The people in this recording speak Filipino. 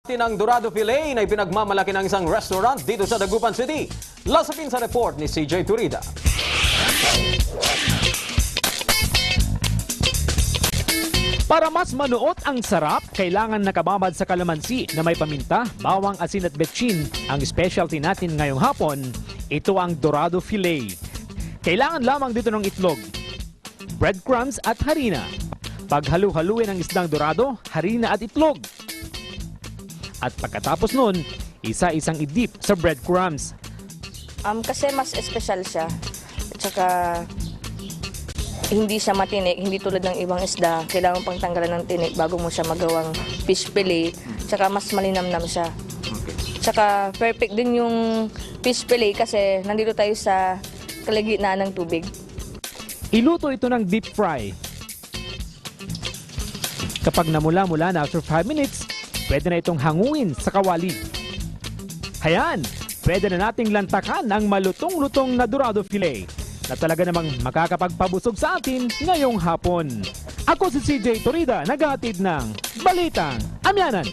Tinang Dorado Filet na ipinagmamalaki ng isang restaurant dito sa Dagupan City. Lasapin sa report ni CJ Turida. Para mas manuot ang sarap, kailangan nakababad sa kalamansi na may paminta, bawang, asin at betchin. Ang specialty natin ngayong hapon, ito ang Dorado Filet. Kailangan lamang dito ng itlog, breadcrumbs at harina. Paghalu-haluin ang isdang dorado, harina at itlog. At pagkatapos nun, isa-isang idip sa breadcrumbs. Kasi mas espesyal siya. At saka hindi siya matinik, hindi tulad ng ibang isda. Kailangan pang tanggalan ng tinik bago mo siya magawang fish fillet. Tsaka mas malinamnam siya. Tsaka perfect din yung fish fillet kasi nandito tayo sa kalagitnaan ng tubig. Iluto ito ng deep fry. Kapag namula-mula na after 5 minutes, pwede na itong hanguin sa kawali. Hayan, pwede na nating lantakan ang malutong-lutong na Dorado Filet na talaga namang makakapagpabusog sa atin ngayong hapon. Ako si CJ Turida, naghahatid ng Balitang Amyanan.